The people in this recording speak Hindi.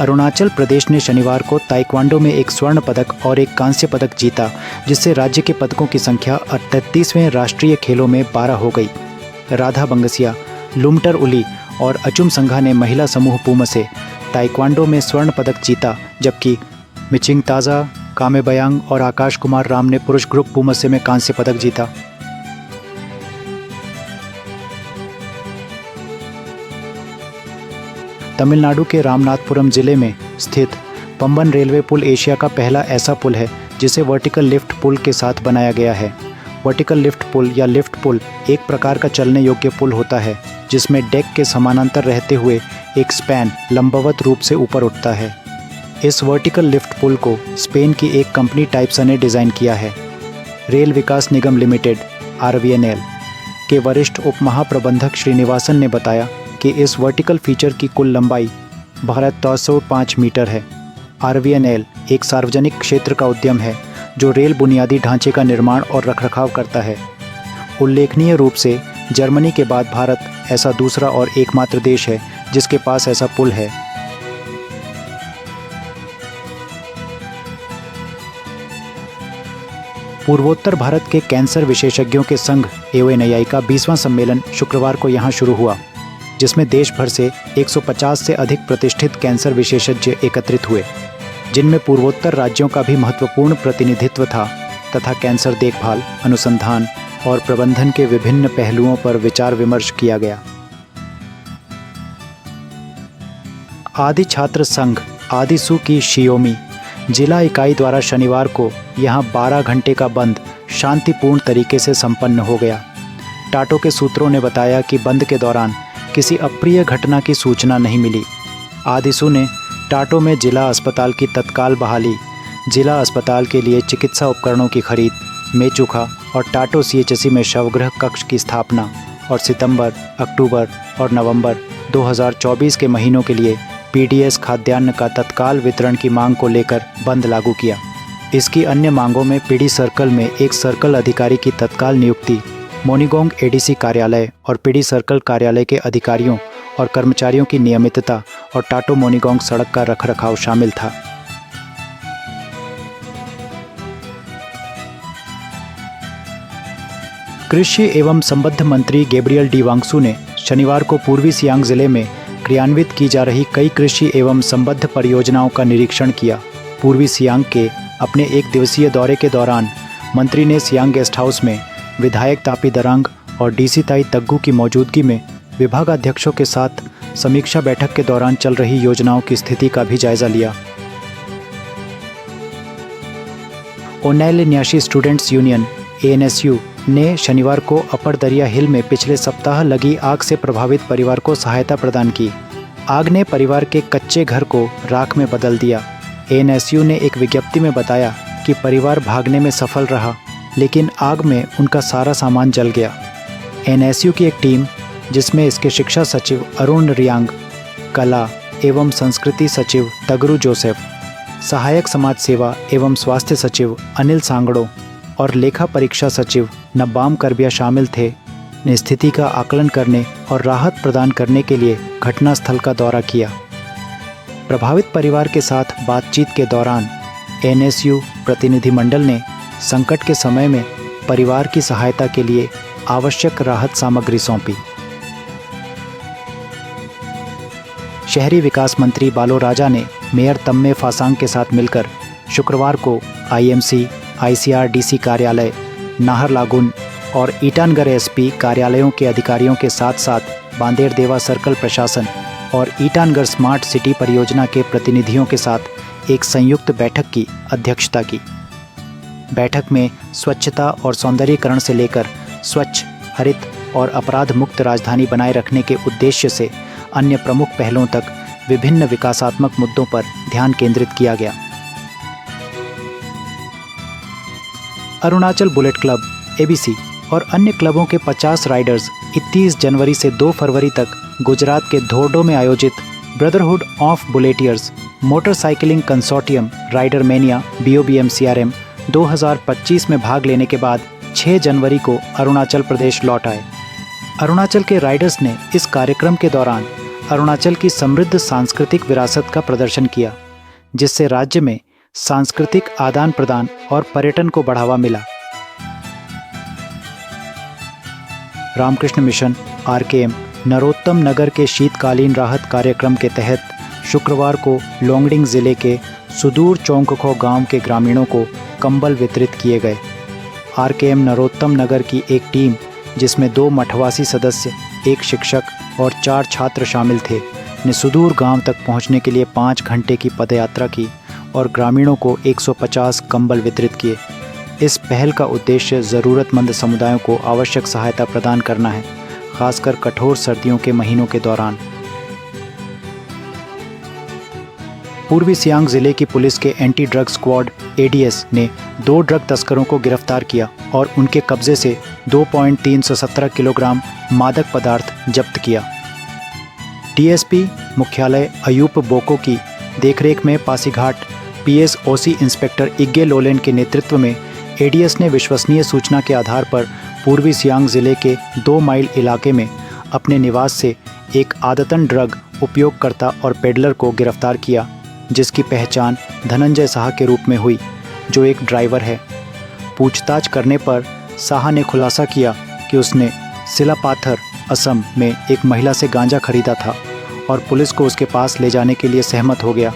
अरुणाचल प्रदेश ने शनिवार को ताइक्वांडो में एक स्वर्ण पदक और एक कांस्य पदक जीता, जिससे राज्य के पदकों की संख्या 38वें राष्ट्रीय खेलों में 12 हो गई। राधा बंगसिया, लुमटर उली और अचुम संघा ने महिला समूह पूम से ताइक्वांडो में स्वर्ण पदक जीता, जबकि मिचिंग ताज़ा, कामे बयांग और आकाश कुमार राम ने पुरुष ग्रुप पूम से में कांस्य पदक जीता। तमिलनाडु के रामनाथपुरम जिले में स्थित पंबन रेलवे पुल एशिया का पहला ऐसा पुल है जिसे वर्टिकल लिफ्ट पुल के साथ बनाया गया है। वर्टिकल लिफ्ट पुल या लिफ्ट पुल एक प्रकार का चलने योग्य पुल होता है जिसमें डेक के समानांतर रहते हुए एक स्पैन लंबवत रूप से ऊपर उठता है। इस वर्टिकल लिफ्ट पुल को स्पेन की एक कंपनी टाइप्सा ने डिज़ाइन किया है। रेल विकास निगम लिमिटेड (RVNL) के वरिष्ठ उप महाप्रबंधक श्रीनिवासन ने बताया कि इस वर्टिकल फीचर की कुल लंबाई 1205 मीटर है। RVNL एक सार्वजनिक क्षेत्र का उद्यम है जो रेल बुनियादी ढांचे का निर्माण और रखरखाव करता है। उल्लेखनीय रूप से जर्मनी के बाद भारत ऐसा दूसरा और एकमात्र देश है जिसके पास ऐसा पुल है। पूर्वोत्तर भारत के कैंसर विशेषज्ञों के संघ AONAI का 20वां सम्मेलन शुक्रवार को यहां शुरू हुआ, जिसमें देश भर से 150 से अधिक प्रतिष्ठित कैंसर विशेषज्ञ एकत्रित हुए, जिनमें पूर्वोत्तर राज्यों का भी महत्वपूर्ण प्रतिनिधित्व था तथा कैंसर देखभाल, अनुसंधान और प्रबंधन के विभिन्न पहलुओं पर विचार विमर्श किया गया। आदि छात्र संघ आदिसू की शियोमी जिला इकाई द्वारा शनिवार को यहां 12 घंटे का बंद शांतिपूर्ण तरीके से संपन्न हो गया। टाटो के सूत्रों ने बताया कि बंद के दौरान किसी अप्रिय घटना की सूचना नहीं मिली। आदिसू ने टाटो में जिला अस्पताल की तत्काल बहाली, जिला अस्पताल के लिए चिकित्सा उपकरणों की खरीद, मेचुखा और टाटो CHC में शवगृह कक्ष की स्थापना और सितंबर, अक्टूबर और नवंबर 2024 के महीनों के लिए PDS खाद्यान्न का तत्काल वितरण की मांग को लेकर बंद लागू किया। इसकी अन्य मांगों में पीडी सर्कल में एक सर्कल अधिकारी की तत्काल नियुक्ति, मोनीगोंग ADC कार्यालय और पीडी सर्कल कार्यालय के अधिकारियों और कर्मचारियों की नियमितता और टाटो मोनीगोंग सड़क का रखरखाव शामिल था। कृषि एवं संबद्ध मंत्री गैब्रियल डी वांगसू ने शनिवार को पूर्वी सियांग जिले में क्रियान्वित की जा रही कई कृषि एवं संबद्ध परियोजनाओं का निरीक्षण किया। पूर्वी सियांग के अपने एक दिवसीय दौरे के दौरान मंत्री ने सियांग गेस्ट हाउस में विधायक तापी दरांग और DC ताई तग्गू की मौजूदगी में विभागाध्यक्षों के साथ समीक्षा बैठक के दौरान चल रही योजनाओं की स्थिति का भी जायजा लिया। ओनेल न्याशी स्टूडेंट्स यूनियन ANSU ने शनिवार को अपर दरिया हिल में पिछले सप्ताह लगी आग से प्रभावित परिवार को सहायता प्रदान की। आग ने परिवार के कच्चे घर को राख में बदल दिया। ANSU ने एक विज्ञप्ति में बताया कि परिवार भागने में सफल रहा, लेकिन आग में उनका सारा सामान जल गया। ANSU की एक टीम, जिसमें इसके शिक्षा सचिव अरुण रियांग, कला एवं संस्कृति सचिव तगरू जोसेफ, सहायक समाज सेवा एवं स्वास्थ्य सचिव अनिल सांगड़ो और लेखा परीक्षा सचिव नब्बाम करबिया शामिल थे, ने स्थिति का आकलन करने और राहत प्रदान करने के लिए घटनास्थल का दौरा किया। प्रभावित परिवार के साथ बातचीत के दौरान ANSU प्रतिनिधिमंडल ने संकट के समय में परिवार की सहायता के लिए आवश्यक राहत सामग्री सौंपी। शहरी विकास मंत्री बालो राजा ने मेयर तम्मे फासांग के साथ मिलकर शुक्रवार को IMC, ICRDC कार्यालय, नाहरलागुन और ईटानगर SP कार्यालयों के अधिकारियों के साथ साथ बांदेरदेवा सर्कल प्रशासन और ईटानगर स्मार्ट सिटी परियोजना के प्रतिनिधियों के साथ एक संयुक्त बैठक की अध्यक्षता की। बैठक में स्वच्छता और सौंदर्यीकरण से लेकर स्वच्छ, हरित और अपराध मुक्त राजधानी बनाए रखने के उद्देश्य से अन्य प्रमुख पहलों तक विभिन्न विकासात्मक मुद्दों पर ध्यान केंद्रित किया गया। अरुणाचल बुलेट क्लब ABC और अन्य क्लबों के 50 राइडर्स 31 जनवरी से 2 फरवरी तक गुजरात के धोर्डो में आयोजित brotherhood of bulleteers motorcycling consortium rider mania BOBM-CRM 2025 में भाग लेने के बाद 6 जनवरी को अरुणाचल प्रदेश लौट आए। अरुणाचल के राइडर्स ने इस कार्यक्रम के दौरान अरुणाचल की समृद्ध सांस्कृतिक विरासत का प्रदर्शन किया, जिससे राज्य में सांस्कृतिक आदान प्रदान और पर्यटन को बढ़ावा मिला। रामकृष्ण मिशन RKM नरोत्तम नगर के शीतकालीन राहत कार्यक्रम के तहत शुक्रवार को लोंगडिंग जिले के सुदूर चौंकखो गांव के ग्रामीणों को कंबल वितरित किए गए। RKM नरोत्तम नगर की एक टीम, जिसमें 2 मठवासी सदस्य, 1 शिक्षक और 4 छात्र शामिल थे, ने सुदूर गांव तक पहुंचने के लिए 5 घंटे की पदयात्रा की और ग्रामीणों को 150 कंबल वितरित किए। इस पहल का उद्देश्य ज़रूरतमंद समुदायों को आवश्यक सहायता प्रदान करना है, खासकर कठोर सर्दियों के महीनों के दौरान। पूर्वी सियांग जिले की पुलिस के एंटी ड्रग स्क्वाड ADS ने 2 ड्रग तस्करों को गिरफ्तार किया और उनके कब्जे से 2.317 किलोग्राम मादक पदार्थ जब्त किया। DSP मुख्यालय अयूप बोको की देखरेख में Pasighat PS OC inspector Igge Lolen के नेतृत्व में ADS ने विश्वसनीय सूचना के आधार पर पूर्वी सियांग जिले के 2 माइल इलाके में अपने निवास से एक आदतन ड्रग उपयोगकर्ता और पेडलर को गिरफ्तार किया, जिसकी पहचान धनंजय साहा के रूप में हुई, जो एक ड्राइवर है। पूछताछ करने पर साहा ने खुलासा किया कि उसने सिलापाथर, असम में एक महिला से गांजा खरीदा था और पुलिस को उसके पास ले जाने के लिए सहमत हो गया।